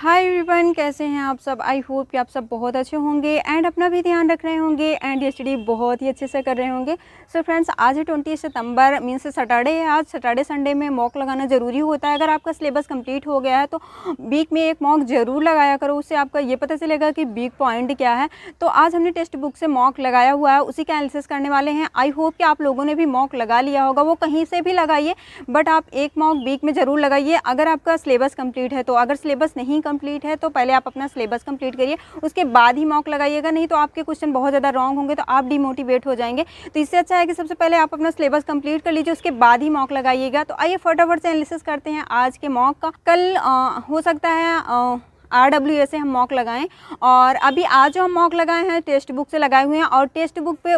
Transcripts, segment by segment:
Hi everyone, कैसे हैं आप सब। आई होप कि आप सब बहुत अच्छे होंगे एंड अपना भी ध्यान रख रहे होंगे एंड ये स्टडी बहुत ही अच्छे से कर रहे होंगे। सो फ्रेंड्स, आज है 20 सितंबर, मीन्स सैटरडे है। आज सैटरडे संडे में मॉक लगाना ज़रूरी होता है। अगर आपका सिलेबस कंप्लीट हो गया है तो वीक में एक मॉक ज़रूर लगाया करो, उससे आपका ये पता चलेगा कि वीक पॉइंट क्या है। तो आज हमने टेक्स्ट बुक से मॉक लगाया हुआ है, उसी का एनालिसिस करने वाले हैं। आई होप कि आप लोगों ने भी मॉक लगा लिया होगा, वो कहीं से भी लगाइए बट आप एक मॉक वीक में ज़रूर लगाइए अगर आपका सिलेबस कंप्लीट है। तो अगर सिलेबस नहीं कंप्लीट है तो पहले आप अपना सिलेबस कंप्लीट करिए, उसके बाद ही मॉक लगाइएगा, नहीं तो आपके क्वेश्चन बहुत ज़्यादा रॉन्ग होंगे तो आप डिमोटिवेट हो जाएंगे। तो इससे अच्छा है कि सबसे पहले आप अपना सिलेबस कंप्लीट कर लीजिए, उसके बाद ही मॉक लगाइएगा। तो आइए फटाफट से एनालिसिस करते हैं आज के मॉक का। कल हो सकता है RWA से हम मॉक लगाएं, और अभी आज जो हम मॉक लगाए हैं टेक्स्ट बुक से लगाए हुए हैं। और टेक्स्ट बुक पे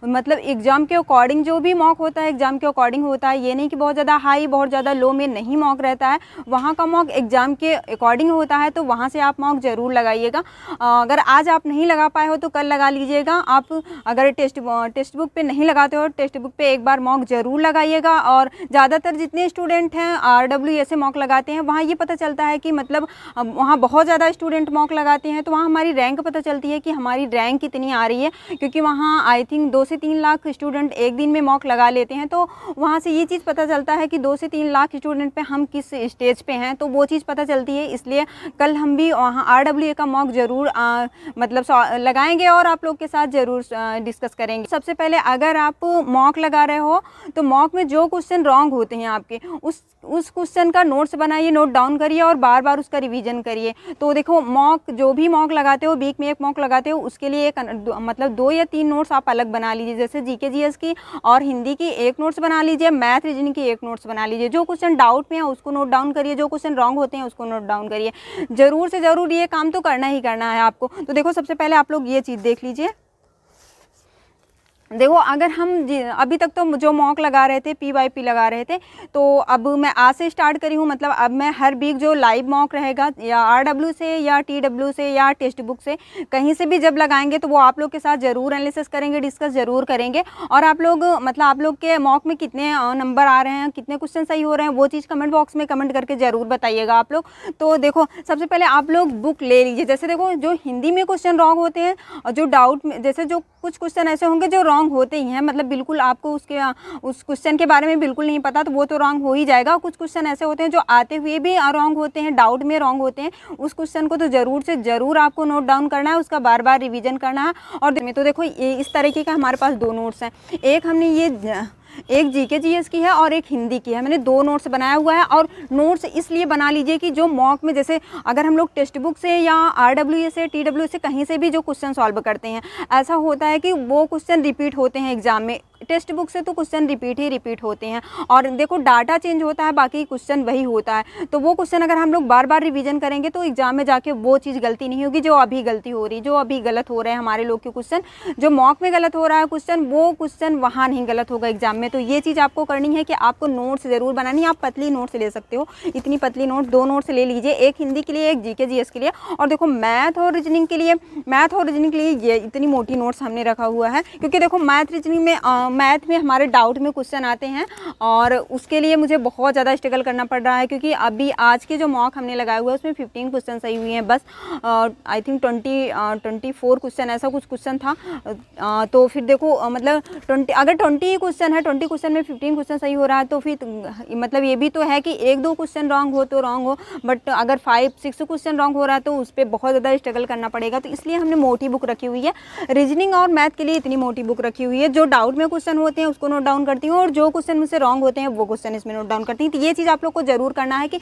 मतलब एग्ज़ाम के अकॉर्डिंग जो भी मॉक होता है एग्ज़ाम के अकॉर्डिंग होता है, ये नहीं कि बहुत ज़्यादा हाई बहुत ज़्यादा लो में नहीं मॉक रहता है। वहाँ का मॉक एग्ज़ाम के अकॉर्डिंग होता है, तो वहाँ से आप मॉक ज़रूर लगाइएगा। अगर आज आप नहीं लगा पाए हो तो कल लगा लीजिएगा। आप अगर टेक्स्ट बुक पे नहीं लगाते हो, टेक्स्ट बुक पे एक बार मॉक ज़रूर लगाइएगा। और ज़्यादातर जितने स्टूडेंट हैं RWA से मॉक लगाते हैं, वहाँ ये पता चलता है कि मतलब वहाँ बहुत ज़्यादा स्टूडेंट मॉक लगाते हैं, तो वहाँ हमारी रैंक पता चलती है कि हमारी रैंक कितनी आ रही है। क्योंकि वहाँ आई थिंक 2 से 3 लाख स्टूडेंट एक दिन में मॉक लगा लेते हैं, तो वहाँ से ये चीज़ पता चलता है कि 2 से 3 लाख स्टूडेंट पे हम किस स्टेज पे हैं, तो वो चीज़ पता चलती है। इसलिए कल हम भी वहाँ RWA का मॉक ज़रूर मतलब लगाएंगे और आप लोग के साथ ज़रूर डिस्कस करेंगे। सबसे पहले अगर आप मॉक लगा रहे हो तो मॉक में जो क्वेश्चन रॉन्ग होते हैं आपके, उस क्वेश्चन का नोट्स बनाइए, नोट डाउन करिए और बार बार उसका रिवीजन करिए। तो देखो, मॉक जो भी मॉक लगाते हो, वीक में एक मॉक लगाते हो, उसके लिए एक मतलब 2 या 3 नोट्स आप अलग बना लीजिए। जैसे GK GS की और हिंदी की एक नोट्स बना लीजिए, मैथ रीजनिंग की एक नोट्स बना लीजिए। जो क्वेश्चन डाउट में है उसको नोट डाउन करिए, जो क्वेश्चन रॉन्ग होते हैं उसको नोट डाउन करिए। ज़रूर से ज़रूर ये काम तो करना ही करना है आपको। तो देखो, सबसे पहले आप लोग ये चीज़ देख लीजिए। देखो, अगर हम अभी तक तो जो मॉक लगा रहे थे PYP लगा रहे थे, तो अब मैं आज से स्टार्ट करी हूँ। मतलब अब मैं हर वीक जो लाइव मॉक रहेगा या RW से या TW से या टेक्स्ट बुक से कहीं से भी जब लगाएंगे तो वो आप लोग के साथ ज़रूर एनालिसिस करेंगे, डिस्कस ज़रूर करेंगे। और आप लोग मतलब आप लोग के मॉक में कितने नंबर आ रहे हैं, कितने क्वेश्चन सही हो रहे हैं, वो चीज़ कमेंट बॉक्स में कमेंट करके ज़रूर बताइएगा आप लोग। तो देखो, सबसे पहले आप लोग बुक ले लीजिए। जैसे देखो, जो हिंदी में क्वेश्चन रॉन्ग होते हैं और जो डाउट में, जैसे जो कुछ क्वेश्चन ऐसे होंगे जो रॉन्ग होते ही हैं, मतलब बिल्कुल आपको उस क्वेश्चन के बारे में बिल्कुल नहीं पता, तो वो तो रॉन्ग हो ही जाएगा। कुछ क्वेश्चन ऐसे होते हैं जो आते हुए भी रॉन्ग होते हैं, डाउट में रॉन्ग होते हैं। उस क्वेश्चन को तो ज़रूर से ज़रूर आपको नोट डाउन करना है, उसका बार बार रिवीजन करना है। और तो देखो, ये इस तरीके का हमारे पास 2 नोट्स हैं। एक हमने एक GK GS की है और एक हिंदी की है। मैंने 2 नोट्स बनाया हुआ है। और नोट्स इसलिए बना लीजिए कि जो मॉक में, जैसे अगर हम लोग टेक्स्ट बुक से या RWA से TW से कहीं से भी जो क्वेश्चन सॉल्व करते हैं, ऐसा होता है कि वो क्वेश्चन रिपीट होते हैं एग्जाम में। टेक्स्ट बुक से तो क्वेश्चन रिपीट होते हैं, और देखो डाटा चेंज होता है, बाकी क्वेश्चन वही होता है। तो वो क्वेश्चन अगर हम लोग बार बार रिवीजन करेंगे तो एग्जाम में जाके वो चीज़ गलती नहीं होगी जो अभी गलती हो रही, जो अभी गलत हो रहे हैं हमारे लोग के क्वेश्चन। जो मॉक में गलत हो रहा है क्वेश्चन, वो क्वेश्चन वहाँ नहीं गलत होगा एग्जाम में। तो ये चीज़ आपको करनी है कि आपको नोट्स ज़रूर बनानी है। आप पतली नोट्स ले सकते हो, इतनी पतली नोट 2 नोट्स ले लीजिए, एक हिंदी के लिए, एक GK GS के लिए। और देखो, मैथ और रीजनिंग के लिए ये इतनी मोटी नोट्स हमने रखा हुआ है, क्योंकि देखो मैथ रीजनिंग में मैथ में हमारे डाउट में क्वेश्चन आते हैं, और उसके लिए मुझे बहुत ज़्यादा स्ट्रगल करना पड़ रहा है। क्योंकि अभी आज के जो मॉक हमने लगाए हुए हैं उसमें 15 क्वेश्चन सही हुए हैं बस। आई थिंक 24 क्वेश्चन ऐसा कुछ क्वेश्चन था। तो फिर देखो, मतलब 20 क्वेश्चन है, 20 क्वेश्चन में 15 क्वेश्चन सही हो रहा है, तो फिर मतलब ये भी तो है कि 1-2 क्वेश्चन रॉन्ग हो तो रॉन्ग हो, बट अगर 5-6 क्वेश्चन रॉन्ग हो रहा है तो उस पर बहुत ज़्यादा स्ट्रगल करना पड़ेगा। तो इसलिए हमने मोटी बुक रखी हुई है। रीजनिंग और मैथ के लिए इतनी मोटी बुक रखी हुई है। जो डाउट में क्वेश्चन होते हैं उसको नोट डाउन करती हूँ, और जो क्वेश्चन मुझसे रॉन्ग होते हैं वो क्वेश्चन इसमें नोट डाउन करती हूँ। तो ये चीज़ आप लोग को ज़रूर करना है कि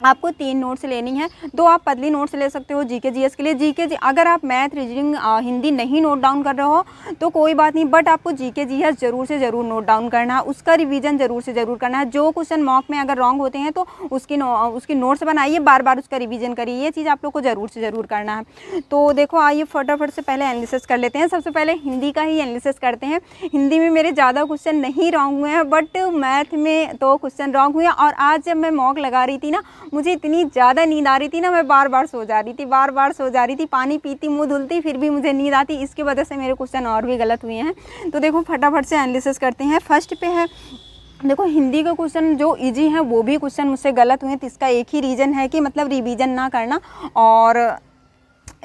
आपको 3 नोट्स लेनी है। 2 आप पतली नोट्स ले सकते हो GK GS के लिए। अगर आप मैथ रीजनिंग हिंदी नहीं नोट डाउन कर रहे हो तो कोई बात नहीं, बट आपको GK GS ज़रूर से ज़रूर नोट डाउन करना है, उसका रिवीजन ज़रूर से ज़रूर करना है। जो क्वेश्चन मॉक में अगर रॉन्ग होते हैं तो उसकी नोट्स बनाइए, बार बार उसका रिवीजन करिए। ये चीज़ आप लोग को ज़रूर से ज़रूर करना है। तो देखो, आइए फटाफट से पहले एनालिसिस कर लेते हैं। सबसे पहले हिंदी का ही एनालिसिस करते हैं। हिंदी में मेरे ज़्यादा क्वेश्चन नहीं रॉन्ग हुए हैं, बट मैथ में तो क्वेश्चन रॉन्ग हुए हैं। और आज जब मैं मॉक लगा रही थी ना, मुझे इतनी ज़्यादा नींद आ रही थी ना, मैं बार बार सो जा रही थी, पानी पीती, मुंह धुलती, फिर भी मुझे नींद आती। इसकी वजह से मेरे क्वेश्चन और भी गलत हुए हैं। तो देखो, फटाफट से एनालिसिस करते हैं। फर्स्ट पे है देखो हिंदी के क्वेश्चन जो इजी हैं वो भी क्वेश्चन मुझसे गलत हुए, तो इसका एक ही रीज़न है कि मतलब रिवीजन ना करना, और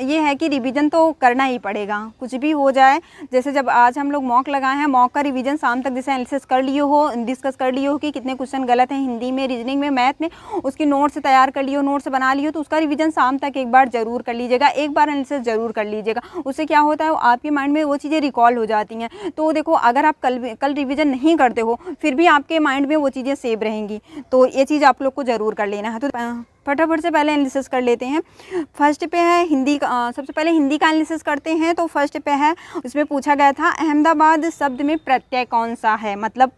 ये है कि रिवीजन तो करना ही पड़ेगा कुछ भी हो जाए। जैसे जब आज हम लोग मॉक लगाए हैं, मॉक का रिवीजन शाम तक जैसे एनालिसिस कर लिए हो, डिस्कस कर लिए हो कि कितने क्वेश्चन गलत हैं हिंदी में, रीजनिंग में, मैथ में, उसकी नोट्स तैयार कर लियो, नोट्स बना लियो, तो उसका रिवीजन शाम तक एक बार जरूर कर लीजिएगा, एक बार एनालिसिस जरूर कर लीजिएगा। उससे क्या होता है, आपके माइंड में वो चीज़ें रिकॉल हो जाती हैं। तो देखो अगर आप कल रिविजन नहीं करते हो फिर भी आपके माइंड में वो चीज़ें सेव रहेंगी, तो ये चीज़ आप लोग को ज़रूर कर लेना है। तो फटाफट से पहले एनालिसिस कर लेते हैं। फर्स्ट पे है हिंदी का, सबसे पहले हिंदी का एनालिसिस करते हैं। तो फर्स्ट पे है, उसमें पूछा गया था अहमदाबाद शब्द में प्रत्यय कौन सा है। मतलब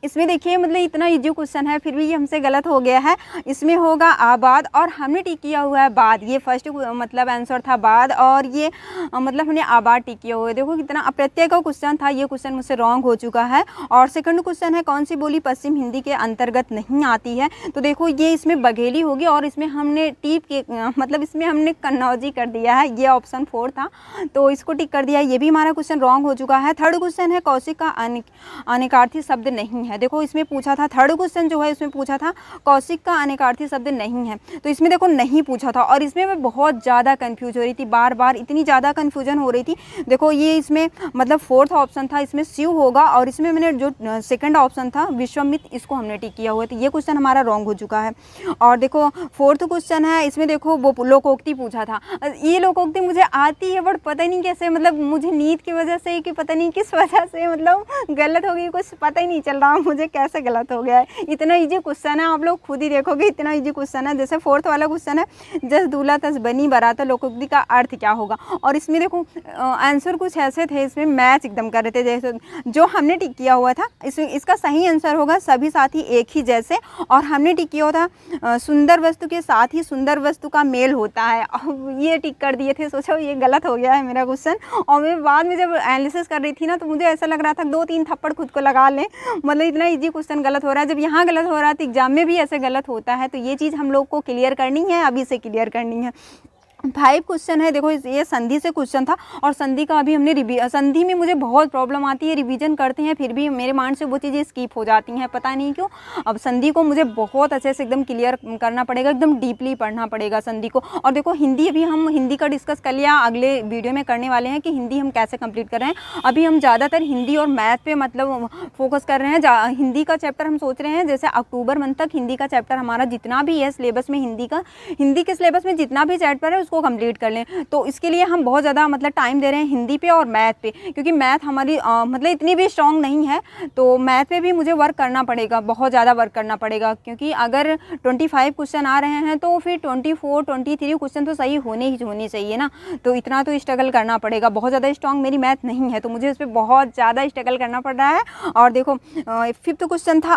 इसमें देखिए मतलब इतना इजी क्वेश्चन है फिर भी ये हमसे गलत हो गया है। इसमें होगा आबाद और हमने टिक किया हुआ है बाद। ये फर्स्ट मतलब आंसर था बाद, और ये मतलब हमने आबाद टिक किया हुआ है। देखो कितना अप्रत्यय का क्वेश्चन था, ये क्वेश्चन मुझसे रॉन्ग हो चुका है। और सेकंड क्वेश्चन है कौन सी बोली पश्चिम हिंदी के अंतर्गत नहीं आती है। तो देखो ये इसमें बघेली होगी, और इसमें हमने टीप के मतलब इसमें हमने कन्नौजी कर दिया है, ये ऑप्शन 4 था तो इसको टिक कर दिया है, ये भी हमारा क्वेश्चन रॉन्ग हो चुका है। थर्ड क्वेश्चन है कौशिक का अनेकार्थी शब्द नहीं है। देखो इसमें पूछा था, थर्ड क्वेश्चन जो है इसमें पूछा था कौशिक का अनेकार्थी शब्द नहीं है, तो इसमें देखो नहीं पूछा था, और इसमें मैं बहुत ज़्यादा कंफ्यूज हो रही थी, बार बार इतनी ज़्यादा कन्फ्यूजन हो रही थी। देखो ये इसमें मतलब फोर्थ ऑप्शन था, इसमें शिव होगा, और इसमें मैंने जो सेकंड ऑप्शन था विश्वामित्र, इसको हमने टिक किया हुआ है, तो ये क्वेश्चन हमारा रॉन्ग हो चुका है। और देखो फोर्थ क्वेश्चन है, इसमें देखो वो लोकोक्ति पूछा था। ये लोकोक्ति मुझे आती है बट पता नहीं कैसे, मतलब मुझे नींद की वजह से कि पता नहीं किस वजह से मतलब गलत हो गई, कुछ पता ही नहीं चल रहा मुझे कैसे गलत हो गया है। इतना इजी क्वेश्चन है, आप लोग खुद ही देखोगे इतना इजी क्वेश्चन है। जैसे फोर्थ वाला क्वेश्चन है जस दूल्हा तस बनी बारात, लोकोक्ति का अर्थ क्या होगा। और इसमें देखो आंसर कुछ ऐसे थे, इसमें मैच एकदम कर रहे थे जैसे जो हमने टिक किया हुआ था। इसमें इसका सही आंसर होगा सभी साथी एक ही जैसे, और हमने टिक किया हुआ था सुंदर वस्तु के साथ ही सुंदर वस्तु का मेल होता है, और ये टिक कर दिए थे। सोचो ये गलत हो गया है मेरा क्वेश्चन। और मैं बाद में जब एनालिसिस कर रही थी ना तो मुझे ऐसा लग रहा था 2-3 थप्पड़ खुद को लगा लें, मतलब इतना इजी क्वेश्चन गलत हो रहा है। जब यहाँ गलत हो रहा है तो एग्जाम में भी ऐसे गलत होता है, तो ये चीज़ हम लोग को क्लियर करनी है, अभी से क्लियर करनी है। 5 क्वेश्चन है, देखो ये संधि से क्वेश्चन था, और संधि का अभी हमने संधि में मुझे बहुत प्रॉब्लम आती है, रिवीजन करते हैं फिर भी मेरे माइंड से वो चीज़ें स्किप हो जाती हैं, पता नहीं क्यों। अब संधि को मुझे बहुत अच्छे से एकदम क्लियर करना पड़ेगा, एकदम डीपली पढ़ना पड़ेगा संधि को। और देखो हिंदी, अभी हम हिंदी का डिस्कस कर लिया, अगले वीडियो में करने वाले हैं कि हिंदी हम कैसे कंप्लीट कर रहे हैं। अभी हम ज़्यादातर हिंदी और मैथ पे मतलब फोकस कर रहे हैं। हिंदी का चैप्टर हम सोच रहे हैं जैसे अक्टूबर मंथ तक हिंदी का चैप्टर हमारा जितना भी है सिलेबस में, हिंदी के सिलेबस में जितना भी चैप्टर है उसको कंप्लीट कर लें। तो इसके लिए हम बहुत ज़्यादा मतलब टाइम दे रहे हैं हिंदी पे और मैथ पे, क्योंकि मैथ हमारी मतलब इतनी भी स्ट्रॉन्ग नहीं है, तो मैथ पे भी मुझे वर्क करना पड़ेगा, बहुत ज़्यादा वर्क करना पड़ेगा। क्योंकि अगर 25 क्वेश्चन आ रहे हैं तो फिर 24, 23 क्वेश्चन तो सही होने चाहिए ना, तो इतना तो स्ट्रगल करना पड़ेगा। बहुत ज़्यादा स्ट्रॉन्ग मेरी मैथ नहीं है, तो मुझे इस पर बहुत ज़्यादा स्ट्रगल करना पड़ रहा है। और देखो 5th क्वेश्चन था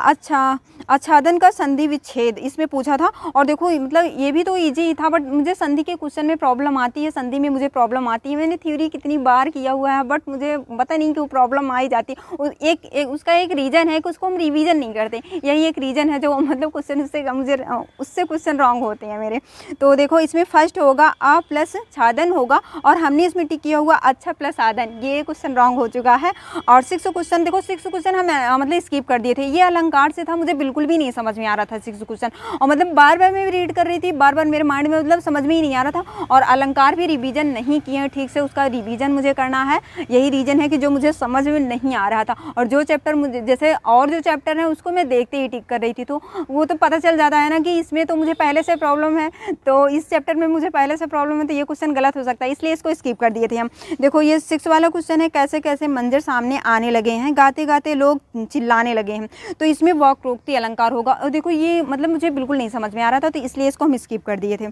आच्छादन का संधि विच्छेद, इसमें पूछा था। और देखो मतलब ये भी तो ईजी था, बट मुझे संधि के क्वेश्चन में प्रॉब्लम आती है, संधि में मुझे प्रॉब्लम आती है। मैंने थ्योरी कितनी बार किया हुआ है बट मुझे पता नहीं क्यों प्रॉब्लम आ ही जाती है। उसका एक रीज़न है कि उसको हम रिवीजन नहीं करते, यही एक रीज़न है जो मतलब क्वेश्चन उससे क्वेश्चन रॉन्ग होते हैं मेरे। तो देखो इसमें फर्स्ट होगा अ प्लस छादन होगा, और हमने इसमें टिक किया हुआ अच्छा प्लस साधन, ये क्वेश्चन रॉन्ग हो चुका है। और 6th क्वेश्चन, देखो 6th क्वेश्चन हम मतलब स्किप कर दिए थे, ये अलंकार से था, मुझे बिल्कुल भी नहीं समझ में आ रहा था 6th क्वेश्चन। और मतलब बार बार मैं रीड कर रही थी, बार बार मेरे माइंड में मतलब समझ में ही नहीं आ रहा था। और अलंकार भी रिवीजन नहीं किए हैं ठीक से, उसका रिवीजन मुझे करना है, यही रीजन है कि जो मुझे समझ में नहीं आ रहा था। और जो चैप्टर मुझे जैसे और जो चैप्टर है उसको मैं देखते ही टिक कर रही थी, तो वो तो पता चल जाता है ना कि इसमें तो मुझे पहले से प्रॉब्लम है, तो इस चैप्टर में मुझे पहले से प्रॉब्लम है, तो ये क्वेश्चन गलत हो सकता है, इसलिए इसको स्किप कर दिए थे हम। देखो ये 6 वाला क्वेश्चन है कैसे कैसे मंजर सामने आने लगे हैं, गाते गाते लोग चिल्लाने लगे हैं, तो इसमें वक्रोक्ति अलंकार होगा। और देखो ये मतलब मुझे बिल्कुल नहीं समझ में आ रहा था, तो इसलिए इसको हम स्किप कर दिए थे।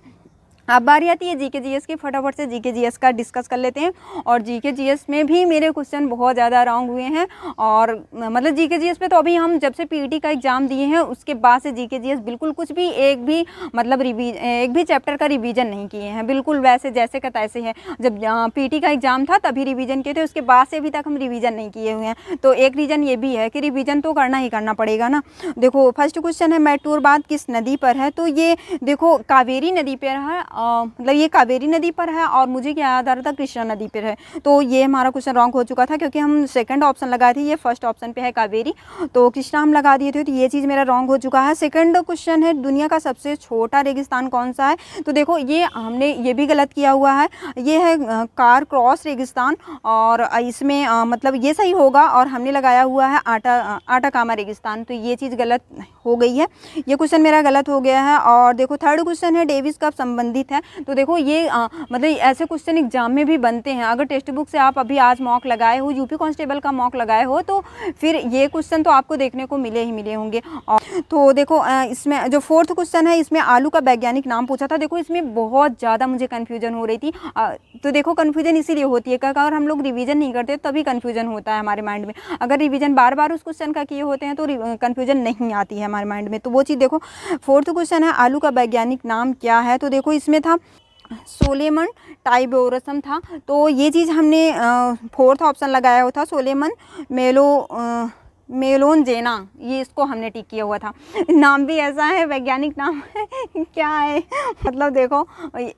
अब बारी आती है जीके जीएस की, फटाफट से जीके जीएस का डिस्कस कर लेते हैं। और जीके जीएस में भी मेरे क्वेश्चन बहुत ज़्यादा रॉन्ग हुए हैं, और मतलब जीके जीएस पे तो अभी हम जब से पीटी का एग्ज़ाम दिए हैं उसके बाद से जीके जीएस बिल्कुल कुछ भी एक भी चैप्टर का रिवीजन नहीं किए हैं, बिल्कुल वैसे जैसे का तैसे है। जब पीटी का एग्ज़ाम था तभी रिवीजन किए थे, उसके बाद से अभी तक हम रिवीजन नहीं किए हुए हैं। तो एक रीज़न ये भी है कि रिवीजन तो करना ही करना पड़ेगा ना। देखो फर्स्ट क्वेश्चन है मैटूर बांध किस नदी पर है, तो ये देखो कावेरी नदी पर है, मतलब ये कावेरी नदी पर है और मुझे क्या याद आ रहा था कृष्णा नदी पर है। तो ये हमारा क्वेश्चन रॉन्ग हो चुका था क्योंकि हम सेकंड ऑप्शन लगाए थे, ये फर्स्ट ऑप्शन पे है कावेरी, तो कृष्णा हम लगा दिए थे, तो ये चीज़ मेरा रॉन्ग हो चुका है। सेकंड क्वेश्चन है दुनिया का सबसे छोटा रेगिस्तान कौन सा है, तो देखो ये हमने ये भी गलत किया हुआ है, ये है कार क्रॉस रेगिस्तान और इसमें मतलब ये सही होगा और हमने लगाया हुआ है आटाकामा रेगिस्तान, तो ये चीज़ गलत हो गई है, ये क्वेश्चन मेरा गलत हो गया है। और देखो थर्ड क्वेश्चन है डेविस कप संबंधित है, तो देखो ये मतलब ऐसे क्वेश्चन एग्जाम में भी बनते हैं, अगर टेक्स्ट बुक से आप अभी आज मॉक लगाए हो, यूपी कांस्टेबल का मॉक लगाए हो, तो फिर ये क्वेश्चन तो आपको देखने को मिले होंगे। और तो देखो इसमें जो फोर्थ क्वेश्चन है इसमें आलू का वैज्ञानिक नाम पूछा था, देखो इसमें बहुत ज़्यादा मुझे कन्फ्यूजन हो रही थी, तो देखो कन्फ्यूजन इसीलिए होती है क्योंकि अगर हम लोग रिवीजन नहीं करते तभी कन्फ्यूजन होता है हमारे माइंड में, अगर रिवीजन बार बार उस क्वेश्चन का किए होते हैं तो कन्फ्यूजन नहीं आती है हमारे माइंड में, तो वो चीज़ देखो। फोर्थ क्वेश्चन है आलू का वैज्ञानिक नाम क्या है, तो देखो इसमें था सोलेमन टाइबोरसम था, तो ये चीज़ हमने फोर्थ ऑप्शन लगाया हुआ था, सोलेमन मेलोनजेना, ये इसको हमने टिक किया हुआ था। नाम भी ऐसा है, वैज्ञानिक नाम है क्या है मतलब देखो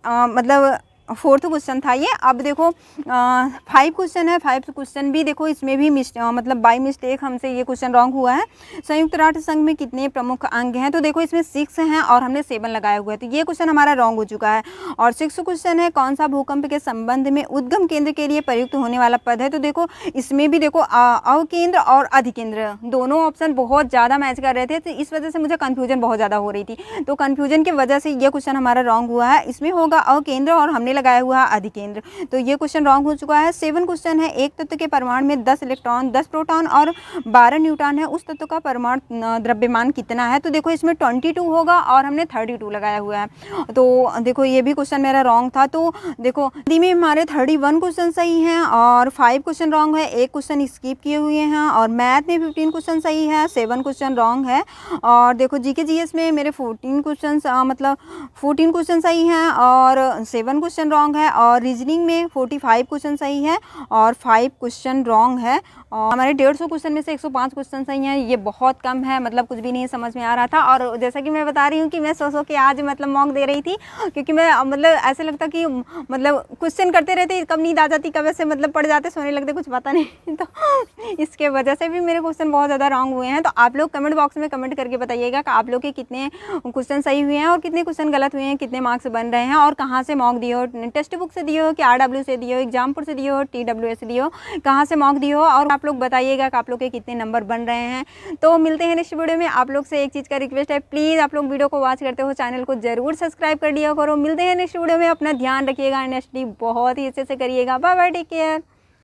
मतलब फोर्थ क्वेश्चन था ये। अब देखो 5 क्वेश्चन है, 5 क्वेश्चन भी देखो इसमें भी मतलब बाय मिस्टेक हमसे ये क्वेश्चन रॉन्ग हुआ है। संयुक्त राष्ट्र संघ में कितने प्रमुख अंग हैं, तो देखो इसमें 6 हैं और हमने 7 लगाया हुआ है, तो ये क्वेश्चन हमारा रॉन्ग हो चुका है। और 6 क्वेश्चन है कौन सा भूकंप के संबंध में उद्गम केंद्र के लिए प्रयुक्त होने वाला पद है, तो देखो इसमें भी देखो अवकेंद्र और अधिकेंद्र दोनों ऑप्शन बहुत ज़्यादा मैच कर रहे थे, तो इस वजह से मुझे कन्फ्यूजन बहुत ज़्यादा हो रही थी, तो कन्फ्यूजन की वजह से ये क्वेश्चन हमारा रॉन्ग हुआ है। इसमें होगा अवकेंद्र और हमने लगाया हुआ है अधिकेंद्र, तो ये क्वेश्चन रॉन्ग हो चुका है। 7 क्वेश्चन है एक तत्व के परमाणु में 10 इलेक्ट्रॉन 10 प्रोटॉन और 12 न्यूट्रॉन है, उस तत्व का परमाणु द्रव्यमान कितना है, तो देखो इसमें 22 होगा और हमने 32 लगाया हुआ है, तो देखो ये भी क्वेश्चन मेरा रॉन्ग था। तो देखो हिंदी में हमारे 31 क्वेश्चन सही हैं और 5 क्वेश्चन रॉन्ग है, एक क्वेश्चन स्किप किए हुए हैं, और मैथ में 15 क्वेश्चन सही है, 7 क्वेश्चन रॉन्ग है। और देखो जीके जीएस में मेरे 14 क्वेश्चन मतलब 14 क्वेश्चन सही हैं और 7 क्वेश्चन रॉन्ग है, और रीजनिंग में 45 क्वेश्चन सही है और 5 क्वेश्चन रॉन्ग है। और हमारे 150 क्वेश्चन में से 105 क्वेश्चन सही हैं, ये बहुत कम है, मतलब कुछ भी नहीं समझ में आ रहा था। और जैसा कि मैं बता रही हूँ कि मैं सो के आज मतलब मॉक दे रही थी, क्योंकि मैं मतलब ऐसे लगता कि मतलब क्वेश्चन करते रहते, कब नींद आ जाती, कब ऐसे मतलब पड़ जाते, सोने लगते, कुछ पता नहीं तो इसके वजह से भी मेरे क्वेश्चन बहुत ज़्यादा रॉन्ग हुए हैं। तो आप लोग कमेंट बॉक्स में कमेंट करके बताइएगा कि आप लोग के कितने क्वेश्चन सही हुए हैं और कितने क्वेश्चन गलत हुए हैं, कितने मार्क्स बन रहे हैं, और कहाँ से मॉक दिए हो, टेक्स्ट बुक से दिए हो कि RW से दिए हो, एग्जामपुर से दिए हो, TWS से दिए हो, कहाँ से मॉक दिए हो, और आप लोग बताइएगा कि आप लोग के कितने नंबर बन रहे हैं। तो मिलते हैं नेक्स्ट वीडियो में। आप लोग से एक चीज़ का रिक्वेस्ट है, प्लीज़ आप लोग वीडियो को वॉच करते हो चैनल को जरूर सब्सक्राइब कर लिया करो। मिलते हैं नेक्स्ट वीडियो में, अपना ध्यान रखिएगा, नेक्स्ट बहुत ही अच्छे से करिएगा। Bye bye, take care.